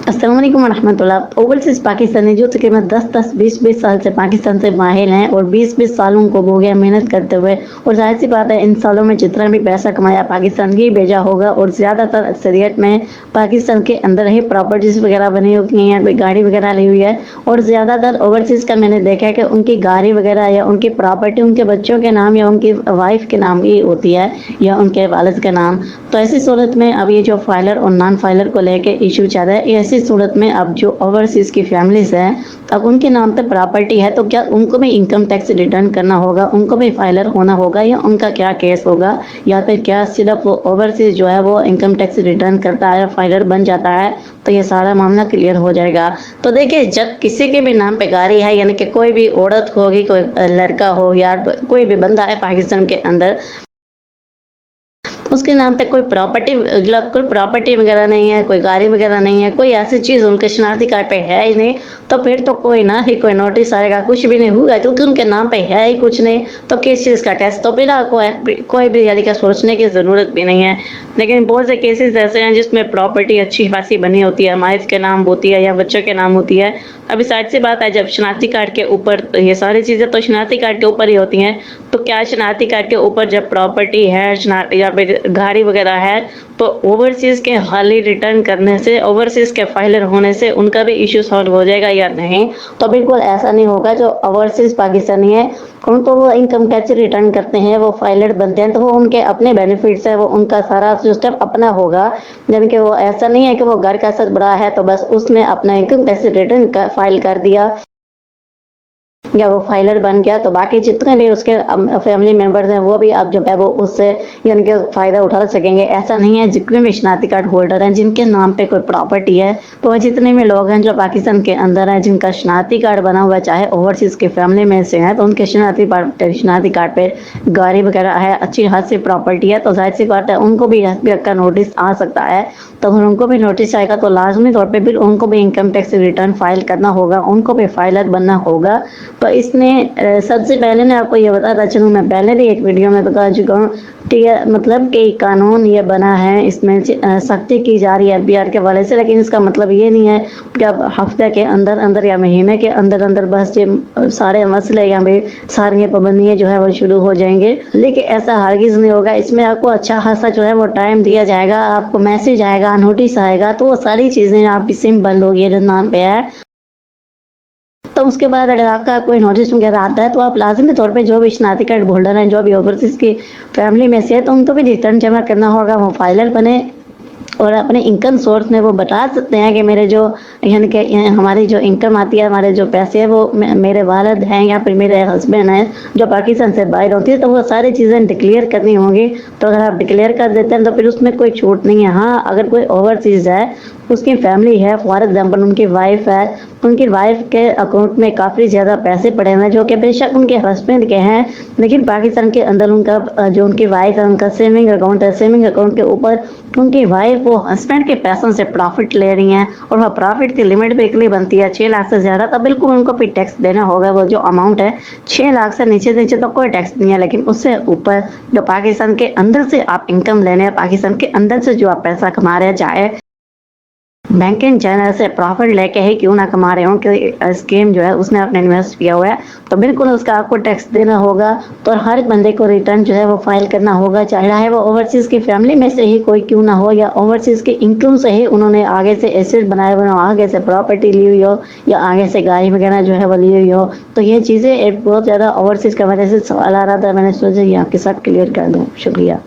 अस्सलाम वालेकुम वरहमतुल्लाह। ओवरसीज़ पाकिस्तानी जो तकरीबन 10-10, 20-20 साल से पाकिस्तान से माहिर हैं और 20-20 साल उनको हो गया मेहनत करते हुए, और ज़ाहिर सी बात है इन सालों में जितना भी पैसा कमाया पाकिस्तान ही भेजा होगा, और ज़्यादातर अक्सरियत में पाकिस्तान के अंदर ही प्रॉपर्टीज़ वगैरह बनी हुई हैं, कोई गाड़ी वगैरह ली हुई है। और ज़्यादातर ओवरसीज़ का मैंने देखा है कि उनकी गाड़ी वगैरह या उनकी प्रॉपर्टी उनके बच्चों के नाम या उनकी वाइफ के नाम ही होती है या उनके वालिद के नाम। तो ऐसी सूरत में अब ये जो फाइलर और नॉन फाइलर को लेके इशू चल रहा है, ऐसी सूरत में अब जो ओवरसीज़ की फैमिलीज हैं, अब उनके नाम पे प्रॉपर्टी है तो क्या उनको भी इनकम टैक्स रिटर्न करना होगा, उनको भी फाइलर होना होगा, या उनका क्या केस होगा, या फिर क्या सिर्फ वो ओवरसीज़ जो है वो इनकम टैक्स रिटर्न करता है, फाइलर बन जाता है, तो ये सारा मामला क्लियर हो जाएगा। तो देखिए, जब किसी के भी नाम पे गाड़ी है, यानी कि कोई भी औरत होगी, कोई लड़का हो या कोई भी बंदा है पाकिस्तान के अंदर, उसके नाम पे कोई प्रॉपर्टी वगैरह नहीं है, कोई गाड़ी वगैरह नहीं है, कोई ऐसी चीज़ उनके शनाख्ती कार्ड पे है ही नहीं, तो फिर तो कोई ना ही कोई नोटिस आएगा, कुछ भी नहीं होगा, क्योंकि उनके नाम पे है ही कुछ नहीं। तो किस चीज़ का टेस्ट, तो फिर आपको कोई भी यानी कि सोचने की ज़रूरत भी नहीं है। लेकिन बहुत से केसेस ऐसे हैं जिसमें प्रॉपर्टी अच्छी खासी बनी होती है, वाइफ के नाम होती है या बच्चों के नाम होती है। अभी साइड से बात है, जब शनाख्ती कार्ड के ऊपर ये सारी चीज़ें तो शनाख्ती कार्ड के ऊपर ही होती हैं, तो क्या शनाख्ती कार्ड के ऊपर जब प्रॉपर्टी है या फिर गाड़ी वगैरह है, तो ओवरसीज़ के खाली रिटर्न करने से, ओवरसीज़ के फाइलर होने से उनका भी इशू सॉल्व हो जाएगा या नहीं? तो बिल्कुल ऐसा नहीं होगा। जो ओवरसीज़ पाकिस्तानी है उनको वो इनकम टैक्स रिटर्न करते हैं, वो फाइलर बनते हैं, तो वो उनके अपने बेनिफिट्स है, वो उनका सारा सिस्टम अपना होगा। यानी कि वो ऐसा नहीं है कि वो घर का सरबराह है तो बस उसने अपना इनकम टैक्स रिटर्न फाइल कर दिया या वो फाइलर बन गया, तो बाकी जितने भी उसके फैमिली मेंबर्स हैं वो भी अब जो है वो उससे यानी कि फ़ायदा उठा सकेंगे। ऐसा नहीं है, जितने भी शनाख्ती कार्ड होल्डर हैं जिनके नाम पे कोई प्रॉपर्टी है, तो वह जितने भी लोग हैं जो पाकिस्तान के अंदर हैं जिनका शनाख्ती कार्ड बना हुआ है, चाहे ओवरसीज़ की फैमिली में से हैं, तो उनके शनाख्ती कार्ड पे गाड़ी वगैरह है, अच्छी खासी प्रॉपर्टी है, तो जाहिर सी बात है उनको भी एसबीआई का नोटिस आ सकता है। तो अगर उनको भी नोटिस आएगा तो लाजमी तौर पर फिर उनको भी इनकम टैक्स रिटर्न फाइल करना होगा, उनको भी फाइलर बनना होगा। तो इसने सबसे पहले मैं आपको ये बताता चलूँ, मैं पहले भी एक वीडियो में बता चुका हूँ, ठीक है, मतलब कि कानून ये बना है, इसमें सख्ती की जा रही है एफबीआर के हवाले से, लेकिन इसका मतलब ये नहीं है कि अब हफ्ते के अंदर अंदर या महीने के अंदर अंदर बस ये सारे मसले या फिर सारी पाबंदियाँ जो है वो शुरू हो जाएंगे। लेकिन ऐसा हरगिज़ नहीं होगा। इसमें आपको अच्छा खासा जो है वो टाइम दिया जाएगा, आपको मैसेज आएगा, नोटिस आएगा, तो वो सारी चीज़ें आपकी सिम बंद होगी जो नाम पे है। तो उसके बाद अगर आपका कोई नोटिस वगैरह आता है तो आप लाजमी तौर पे जो भी शनाख्ती कार्ड होल्डर हैं, जो भी ओवरसीज़ की फैमिली में से है, तो उनको भी रिटर्न जमा करना होगा, वो फाइलर बने और अपने इनकम सोर्स में वो बता सकते हैं कि मेरे जो यानी कि हमारी जो इनकम आती है, हमारे जो पैसे हैं वो मेरे वालिद हैं या फिर मेरे हस्बैंड हैं जो पाकिस्तान से बाहर होती है, तो वो सारी चीज़ें डिक्लेयर करनी होंगी। तो अगर आप डिक्लेयर कर देते हैं तो फिर उसमें कोई छूट नहीं है। हाँ, अगर कोई ओवरसीज़ है, उसकी फैमिली है, फॉर एग्जांपल उनकी वाइफ है, उनकी वाइफ के अकाउंट में काफ़ी ज़्यादा पैसे पड़े हुए हैं जो कि बेशक उनके हस्बैंड के हैं, लेकिन पाकिस्तान के अंदर उनका जो उनकी वाइफ है उनका सेविंग अकाउंट है, सेविंग अकाउंट के ऊपर उनकी वाइफ वो हस्बैंड के पैसों से प्रॉफिट ले रही हैं, और वह प्रॉफिट की लिमिट बिल्कुल बनती है 6 लाख से ज़्यादा, तो बिल्कुल उनको भी टैक्स देना होगा। वो जो अमाउंट है 6 लाख से नीचे नीचे तो कोई टैक्स नहीं है, लेकिन उससे ऊपर जो पाकिस्तान के अंदर से आप इनकम लेने हैं, पाकिस्तान के अंदर से जो आप पैसा कमा रहे हैं, चाहे बैंकिंग चैनल से प्रॉफिट लेके ही क्यों ना कमा रहे हो, कि स्कीम जो है उसने आपने इन्वेस्ट किया हुआ है, तो बिल्कुल उसका आपको टैक्स देना होगा। तो हर बंदे को रिटर्न जो है वो फाइल करना होगा, चाहे वो ओवरसीज़ की फैमिली में से ही कोई क्यों ना हो, या ओवरसीज़ के इनकम से ही उन्होंने आगे से एसेट बनाए हुए हो, आगे से प्रॉपर्टी ली हुई हो, या आगे से गाड़ी वगैरह जो है वो ली हुई हो। तो ये चीज़ें एक बहुत ज़्यादा ओवरसीज़ की वजह से सवाल आ रहा था, मैंने सोचा ये आपके साथ क्लियर कर दूँ। शुक्रिया।